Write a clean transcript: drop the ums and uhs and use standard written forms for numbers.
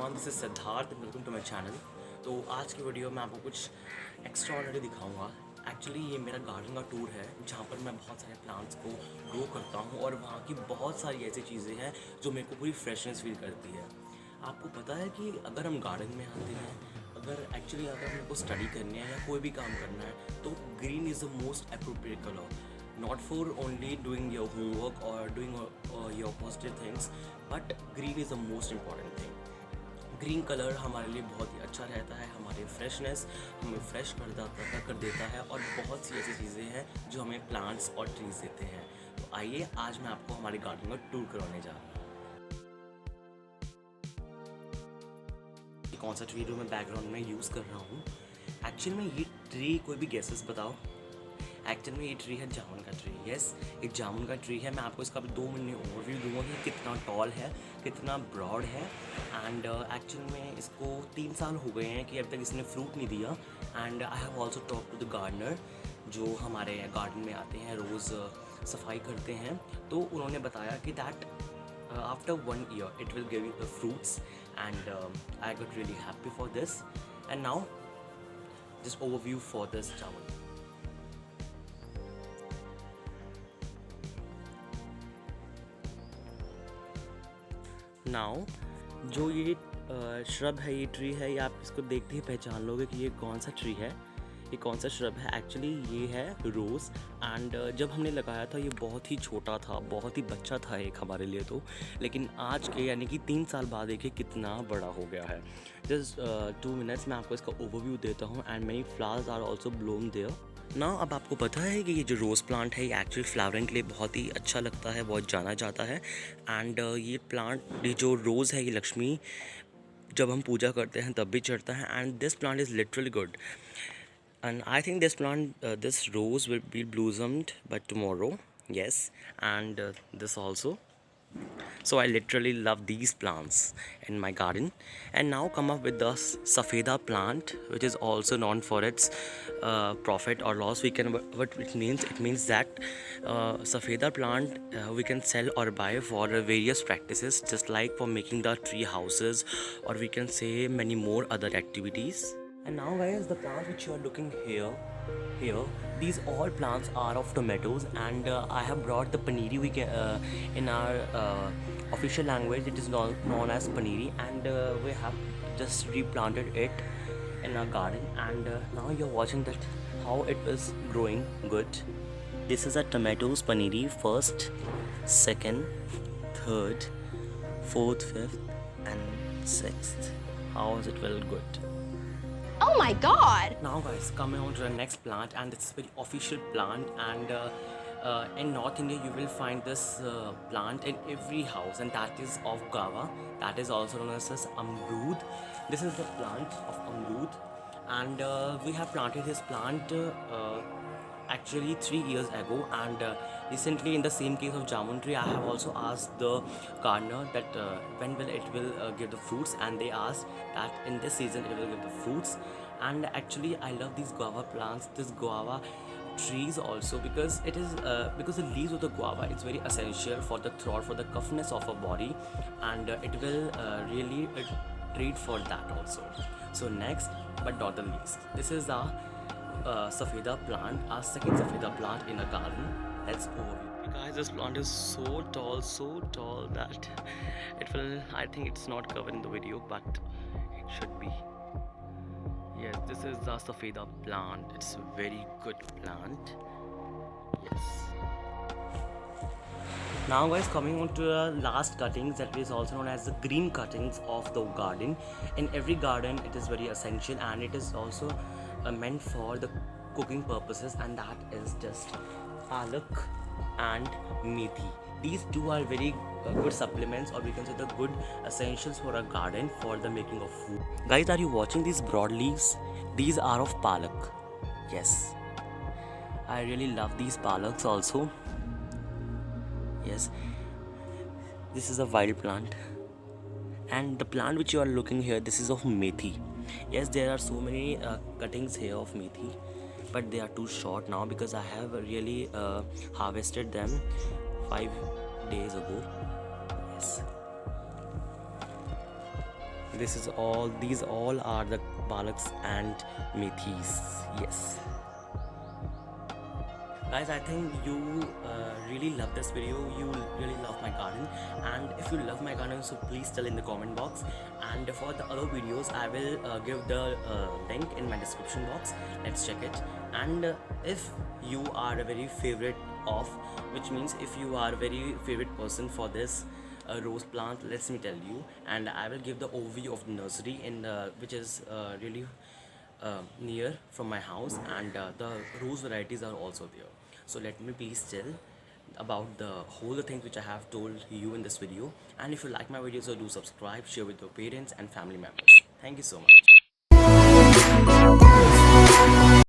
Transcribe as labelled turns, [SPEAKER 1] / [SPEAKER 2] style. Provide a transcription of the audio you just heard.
[SPEAKER 1] Everyone, this is Siddharth, welcome to my channel. तो आज की वीडियो में आपको कुछ एक्स्ट्राऑर्डिनरी दिखाऊंगा। एक्चुअली ये मेरा गार्डन का टूर है जहाँ पर मैं बहुत सारे प्लांट्स को ग्रो करता हूँ और वहाँ की बहुत सारी ऐसी चीज़ें हैं जो मेरे को पूरी फ्रेशनेस फील करती है। आपको पता है कि अगर हम गार्डन में आते हैं, अगर हमको को स्टडी करनी है या कोई भी काम करना है, तो green is the most appropriate colour, not for only doing your homework or doing your positive things, but green is the most important thing. Green colour हमारे लिए बहुत ही अच्छा रहता है, हमारे फ्रेशनेस हमें फ्रेश कर देता है और बहुत सी ऐसी चीज़ें हैं जो हमें प्लांट्स और ट्रीज देते हैं। तो आइए आज मैं आपको हमारे गार्डन का टूर करवाने जा रहा हूँ। कौन सा ट्री जो मैं बैकग्राउंड में यूज़ कर रहा हूँ, एक्चुअली में ये ट्री कोई भी गेसेस बताओ। एक्चुअल में ये ट्री है जामुन का ट्री। यस, ये जामुन का ट्री है। मैं आपको इसका 2 मिनट ओवरव्यू दूंगा कि कितना टॉल है, कितना ब्रॉड है। एंड एक्चुअल में इसको 3 साल हो गए हैं कि अभी तक इसने फ्रूट नहीं दिया। And I have also talk to the gardener जो हमारे गार्डन में आते हैं, रोज़ सफाई करते हैं। तो उन्होंने बताया कि that after 1 year it will give you the fruits, and I got really happy for this. And now just overview for this jamun. Now जो ये श्रब है, ये ट्री है, ये आप इसको देखते ही पहचान लोगे कि ये कौन सा ट्री है, ये कौन सा श्रब है। एक्चुअली ये है रोज़। एंड जब हमने लगाया था ये बहुत ही छोटा था, बहुत ही बच्चा था एक हमारे लिए तो, लेकिन आज के यानी कि 3 साल बाद देखिए कितना बड़ा हो गया है। जस्ट 2 मिनट्स में आपको इसका ओवरव्यू देता हूँ। And many flowers are also bloom there ना। अब आपको पता है कि ये जो रोज़ प्लांट है ये एक्चुअली फ्लावरिंग के लिए बहुत ही अच्छा लगता है, बहुत जाना जाता है। एंड ये प्लांट, ये जो रोज़ है, ये लक्ष्मी जब हम पूजा करते हैं तब भी चढ़ता है। And this plant is literally good. And I think this plant, this rose will be blossomed by tomorrow. Yes, and this also. So I literally love these plants in my garden. And now come up with the safeda plant, which is also known for its profit or loss. What it means that safeda plant we can sell or buy for various practices, just like for making the tree houses, or we can say many more other activities. And now guys, the plants which you are looking here, these all plants are of tomatoes. And I have brought the paniri. In our official language it is known as paniri, and we have just replanted it in our garden. And now you're watching that how it is growing good. This is a tomatoes paniri, first, second, third, fourth, fifth and sixth. How is it well good?
[SPEAKER 2] Oh my god!
[SPEAKER 1] Now guys, coming on to the next plant, and it's a very official plant. And in North India you will find this plant in every house, and that is of guava. That is also known as amrud. This is the plant of amrud, and we have planted this plant actually 3 years ago. And recently, in the same case of jamun tree, I have also asked the gardener that when will it give the fruits, and they asked that in this season it will give the fruits. And actually I love these guava plants, this guava trees also, because it is because the leaves of the guava is very essential for the throat, for the coughness of our body, and it will really treat for that also. So next but not the least, this is the safeda plant, our second safeda plant in a garden. Let's overview. Guys, this plant is so tall that it will, I think it's not covered in the video, but it should be. Yes, this is the safeda plant. It's a very good plant. Yes. Now guys, coming on to the last cuttings, that is also known as the green cuttings of the garden. In every garden it is very essential, and it is also meant for the cooking purposes, and that is just palak and methi. These two are very good supplements, or we can say the good essentials for a garden for the making of food. Guys, are you watching these broad leaves? These are of palak. Yes, I really love these palaks also. Yes, this is a wild plant. And the plant which you are looking here, this is of methi. Yes, there are so many cuttings here of methi, but they are too short now because I have really harvested them 5 days ago. Yes, These all are the palaks and methis. Yes. Guys, I think you really love this video. You really love my garden, and if you love my garden, so please tell in the comment box. And for the other videos, I will give the link in my description box. Let's check it. And if you are a very favorite of, which means if you are a very favorite person for this rose plant, let me tell you. And I will give the overview of the nursery in which is really near from my house, and the rose varieties are also there. So let me please tell about the whole things which I have told you in this video. And if you like my videos, so do subscribe, share with your parents and family members. Thank you so much.